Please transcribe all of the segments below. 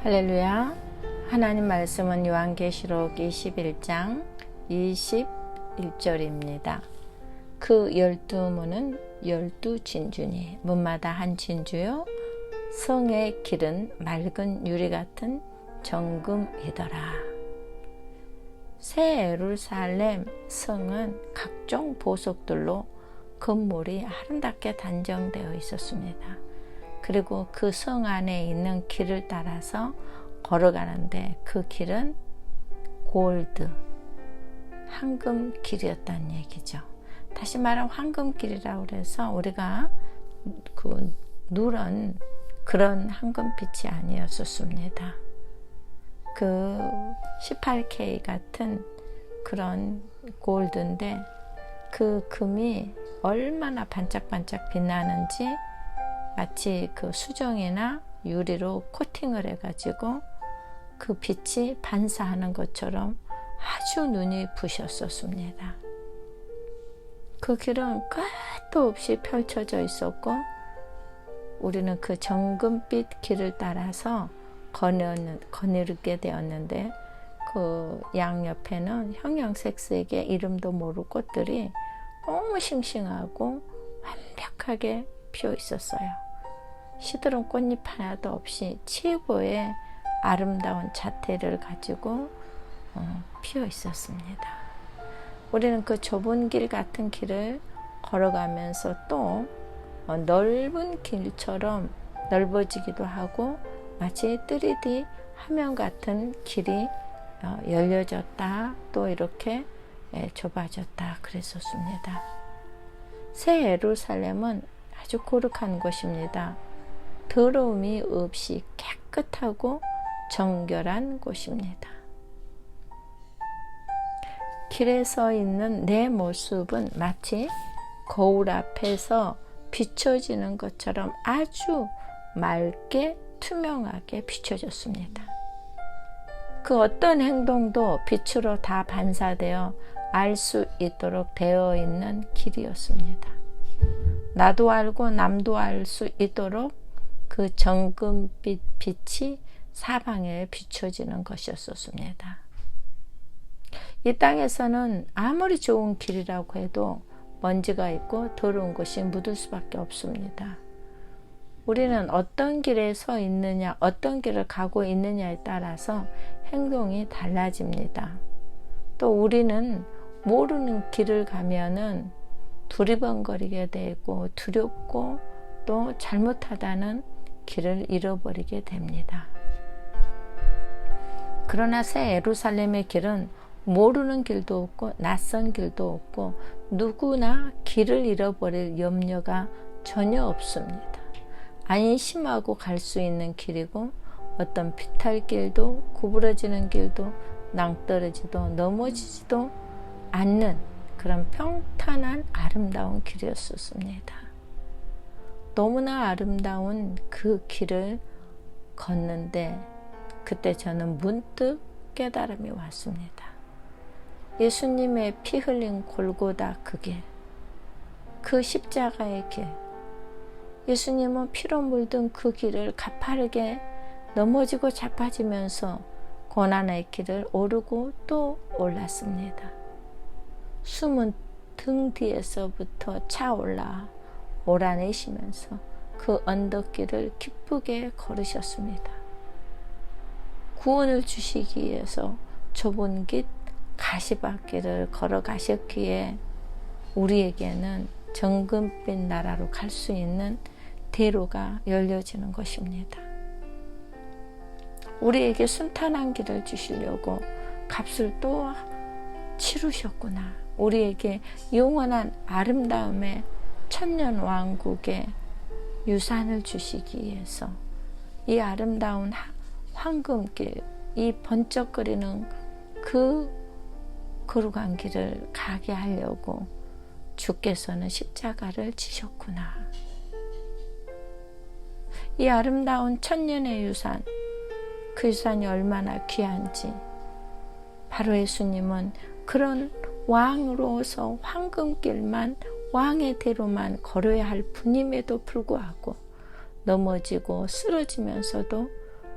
할렐루야. 하나님 말씀은 요한계시록 21장 21절입니다. 그 12문은 12진주니 문마다 한 진주요 성의 길은 맑은 유리 같은 정금이더라. 새 예루살렘 성은 각종 보석들로 건물이 아름답게 단정되어 있었습니다. 그리고 그 성 안에 있는 길을 따라서 걸어가는데 그 길은 골드, 황금길이었다는 얘기죠. 다시 말하면 황금길이라고 해서 우리가 그 누런 그런 황금빛이 아니었었습니다. 그 18K 같은 그런 골드인데 그 금이 얼마나 반짝반짝 빛나는지 마치 그 수정이나 유리로 코팅을 해가지고 그 빛이 반사하는 것처럼 아주 눈이 부셨었습니다. 그 길은 끝도 없이 펼쳐져 있었고 우리는 그 정금빛 길을 따라서 거닐게 되었는데 그 양옆에는 형형색색의 이름도 모를 꽃들이 너무 싱싱하고 완벽하게 피어 있었어요. 시들은 꽃잎 하나도 없이 최고의 아름다운 자태를 가지고 피어 있었습니다. 우리는 그 좁은 길 같은 길을 걸어가면서 또 넓은 길처럼 넓어지기도 하고 마치 3D 화면 같은 길이 열려졌다 또 이렇게 좁아졌다 그랬었습니다. 새 예루살렘은 아주 거룩한 곳입니다. 더러움이 없이 깨끗하고 정결한 곳입니다. 길에 서 있는 내 모습은 마치 거울 앞에서 비춰지는 것처럼 아주 맑게 투명하게 비춰졌습니다. 그 어떤 행동도 빛으로 다 반사되어 알 수 있도록 되어 있는 길이었습니다. 나도 알고 남도 알 수 있도록 그 정금빛 빛이 사방에 비춰지는 것이었습니다. 이 땅에서는 아무리 좋은 길이라고 해도 먼지가 있고 더러운 것이 묻을 수밖에 없습니다. 우리는 어떤 길에 서 있느냐, 어떤 길을 가고 있느냐에 따라서 행동이 달라집니다. 또 우리는 모르는 길을 가면은 두리번거리게 되고 두렵고 또 잘못하다는 길을 잃어버리게 됩니다. 그러나 새 예루살렘의 길은 모르는 길도 없고 낯선 길도 없고 누구나 길을 잃어버릴 염려가 전혀 없습니다. 안심하고 갈 수 있는 길이고 어떤 비탈길도 구부러지는 길도 낭떠러지도 넘어지지도 않는 그런 평탄한 아름다운 길이었습니다. 너무나 아름다운 그 길을 걷는데 그때 저는 문득 깨달음이 왔습니다. 예수님의 피 흘린 골고다 그 길, 그 십자가의 길, 예수님은 피로 물든 그 길을 가파르게 넘어지고 자빠지면서 고난의 길을 오르고 또 올랐습니다. 숨은 등 뒤에서부터 차올라 몰아내시면서 그 언덕길을 기쁘게 걸으셨습니다. 구원을 주시기 위해서 좁은 길 가시밭길을 걸어가셨기에 우리에게는 정금빛 나라로 갈 수 있는 대로가 열려지는 것입니다. 우리에게 순탄한 길을 주시려고 값을 또 치르셨구나. 우리에게 영원한 아름다움의 천년왕국의 유산을 주시기 위해서 이 아름다운 황금길, 이 번쩍거리는 그 거룩한 길을 가게 하려고 주께서는 십자가를 지셨구나. 이 아름다운 천년의 유산, 그 유산이 얼마나 귀한지 바로 예수님은 그런 왕으로서 황금길만 왕의 대로만 걸어야 할 분임에도 불구하고 넘어지고 쓰러지면서도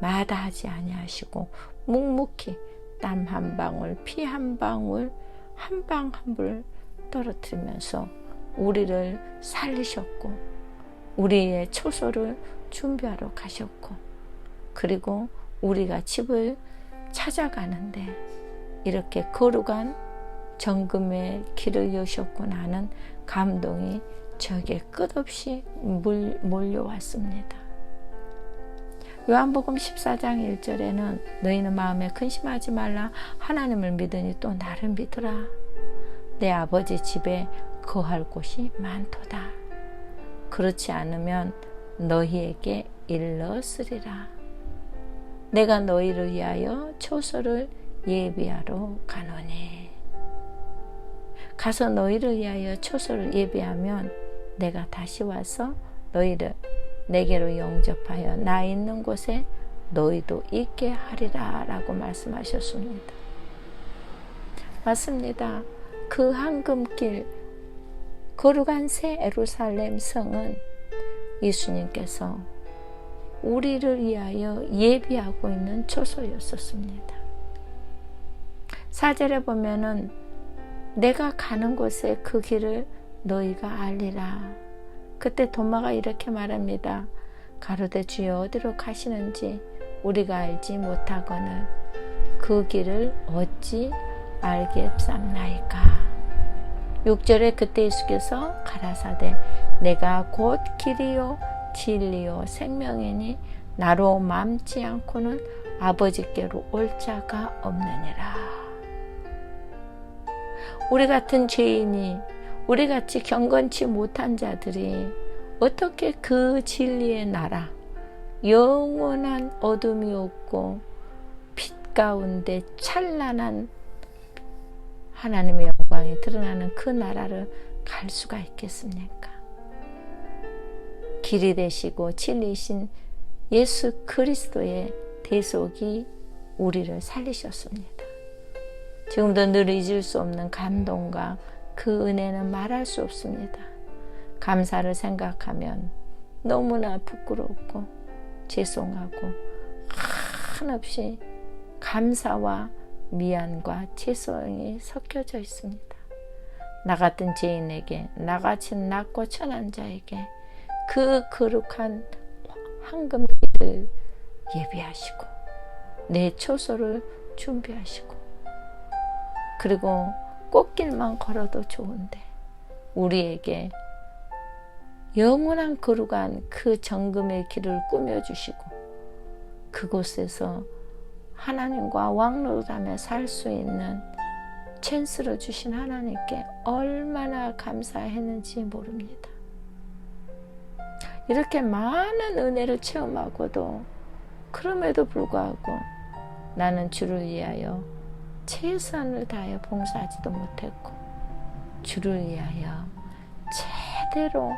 마다하지 아니하시고 묵묵히 땀 한 방울, 피 한 방울, 한 방 한 불 떨어뜨리면서 우리를 살리셨고 우리의 초소를 준비하러 가셨고 그리고 우리가 집을 찾아가는데 이렇게 거룩한 정금의 길을 여셨구나 하는 감동이 저에게 끝없이 몰려왔습니다. 요한복음 14장 1절에는 너희는 마음에 근심하지 말라 하나님을 믿으니 또 나를 믿으라. 내 아버지 집에 거할 곳이 많도다. 그렇지 않으면 너희에게 일렀으리라. 내가 너희를 위하여 초소를 예비하러 가노니. 가서 너희를 위하여 초소를 예비하면 내가 다시 와서 너희를 내게로 영접하여 나 있는 곳에 너희도 있게 하리라 라고 말씀하셨습니다. 맞습니다. 그 황금길 거룩한 새 예루살렘 성은 예수님께서 우리를 위하여 예비하고 있는 초소였었습니다. 4절에 보면은 내가 가는 곳에 그 길을 너희가 알리라. 그때 도마가 이렇게 말합니다. 가로되 주여 어디로 가시는지 우리가 알지 못하거늘 그 길을 어찌 알겠삼나이까. 6절에 그때 예수께서 가라사대 내가 곧 길이요 진리요 생명이니 나로 맘지 않고는 아버지께로 올 자가 없느니라. 우리 같은 죄인이 우리같이 경건치 못한 자들이 어떻게 그 진리의 나라 영원한 어둠이 없고 빛 가운데 찬란한 하나님의 영광이 드러나는 그 나라를 갈 수가 있겠습니까? 길이 되시고 진리이신 예수 그리스도의 대속이 우리를 살리셨습니다. 지금도 늘 잊을 수 없는 감동과 그 은혜는 말할 수 없습니다. 감사를 생각하면 너무나 부끄럽고 죄송하고 한없이 감사와 미안과 죄송이 섞여져 있습니다. 나 같은 죄인에게, 나같이 낮고 천한 자에게 그 거룩한 황금길을 예비하시고 내 초소를 준비하시고 그리고 꽃길만 걸어도 좋은데 우리에게 영원한 거룩한 그 정금의 길을 꾸며주시고 그곳에서 하나님과 왕노릇하며 살 수 있는 찬스를 주신 하나님께 얼마나 감사했는지 모릅니다. 이렇게 많은 은혜를 체험하고도 그럼에도 불구하고 나는 주를 위하여 최선을 다하여 봉사하지도 못했고 주를 위하여 제대로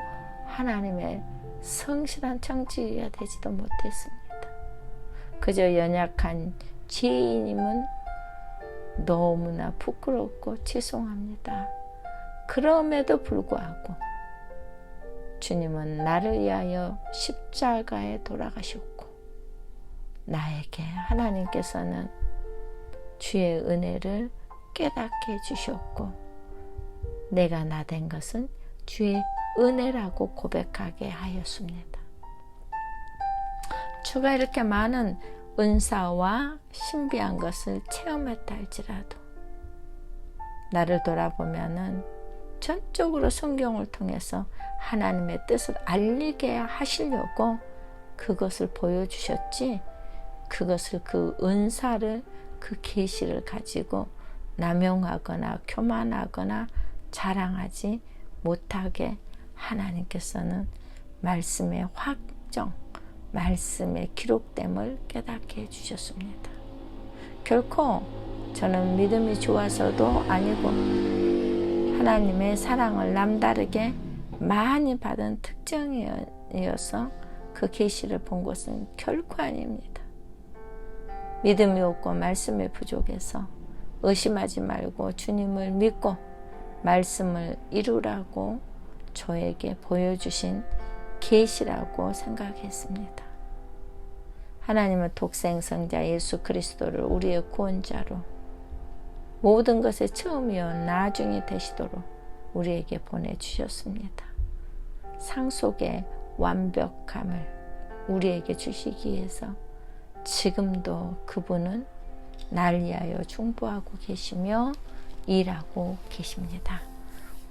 하나님의 성실한 청지기가 되지도 못했습니다. 그저 연약한 죄인임은 너무나 부끄럽고 죄송합니다. 그럼에도 불구하고 주님은 나를 위하여 십자가에 돌아가셨고 나에게 하나님께서는 주의 은혜를 깨닫게 해주셨고 내가 나 된 것은 주의 은혜라고 고백하게 하였습니다. 주가 이렇게 많은 은사와 신비한 것을 체험했다 할지라도 나를 돌아보면은 전적으로 성경을 통해서 하나님의 뜻을 알리게 하시려고 그것을 보여주셨지 그것을 그 은사를 그 계시를 가지고 남용하거나 교만하거나 자랑하지 못하게 하나님께서는 말씀의 확정, 말씀의 기록됨을 깨닫게 해주셨습니다. 결코 저는 믿음이 좋아서도 아니고 하나님의 사랑을 남다르게 많이 받은 특징이어서 그 계시를 본 것은 결코 아닙니다. 믿음이 없고 말씀이 부족해서 의심하지 말고 주님을 믿고 말씀을 이루라고 저에게 보여주신 계시라고 생각했습니다. 하나님은 독생성자 예수 그리스도를 우리의 구원자로 모든 것의 처음이요 나중이 되시도록 우리에게 보내주셨습니다. 상속의 완벽함을 우리에게 주시기 위해서 지금도 그분은 날 위하여 중보하고 계시며 일하고 계십니다.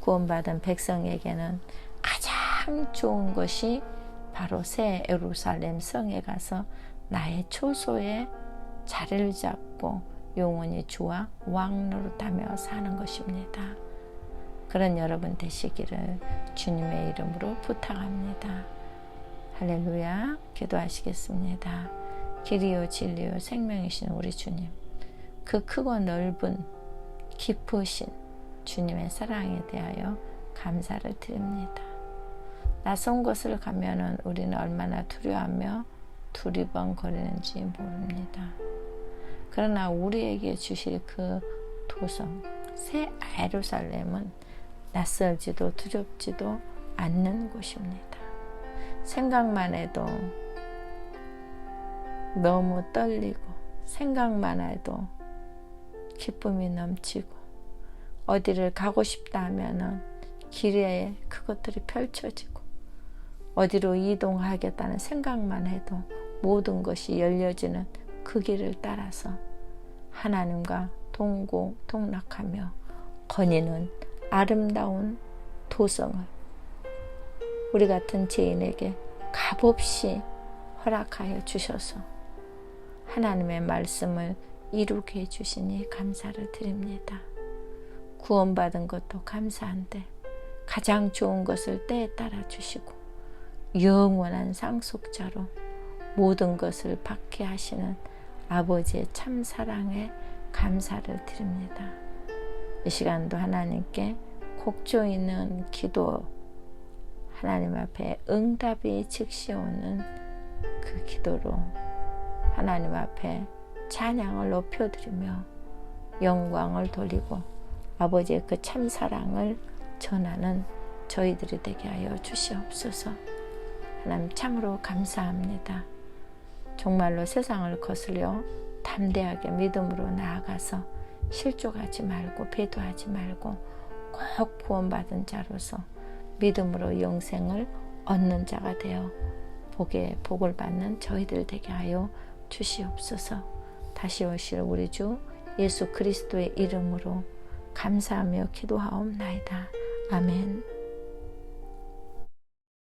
구원받은 백성에게는 가장 좋은 것이 바로 새 예루살렘 성에 가서 나의 초소에 자리를 잡고 영원히 주와 왕 노릇하며 사는 것입니다. 그런 여러분 되시기를 주님의 이름으로 부탁합니다. 할렐루야. 기도하시겠습니다. 길이요 진리요 생명이신 우리 주님, 그 크고 넓은 깊으신 주님의 사랑에 대하여 감사를 드립니다. 낯선 곳을 가면은 우리는 얼마나 두려워하며 두리번거리는지 모릅니다. 그러나 우리에게 주실 그 도성 새 예루살렘은 낯설지도 두렵지도 않는 곳입니다. 생각만 해도 너무 떨리고 생각만 해도 기쁨이 넘치고 어디를 가고 싶다 하면은 길에 그것들이 펼쳐지고 어디로 이동하겠다는 생각만 해도 모든 것이 열려지는 그 길을 따라서 하나님과 동고동락하며 거니는 아름다운 도성을 우리 같은 죄인에게 값없이 허락하여 주셔서 하나님의 말씀을 이루게 해주시니 감사를 드립니다. 구원받은 것도 감사한데 가장 좋은 것을 때에 따라 주시고 영원한 상속자로 모든 것을 받게 하시는 아버지의 참 사랑에 감사를 드립니다. 이 시간도 하나님께 곡조 있는 기도, 하나님 앞에 응답이 즉시 오는 그 기도로 하나님 앞에 찬양을 높여드리며 영광을 돌리고 아버지의 그 참 사랑을 전하는 저희들이 되게 하여 주시옵소서. 하나님 참으로 감사합니다. 정말로 세상을 거슬려 담대하게 믿음으로 나아가서 실족하지 말고 배도하지 말고 꼭 구원받은 자로서 믿음으로 영생을 얻는 자가 되어 복을 받는 저희들 되게 하여 주시옵소서. 다시 오실 우리 주 예수 그리스도의 이름으로 감사하며 기도하옵나이다. 아멘.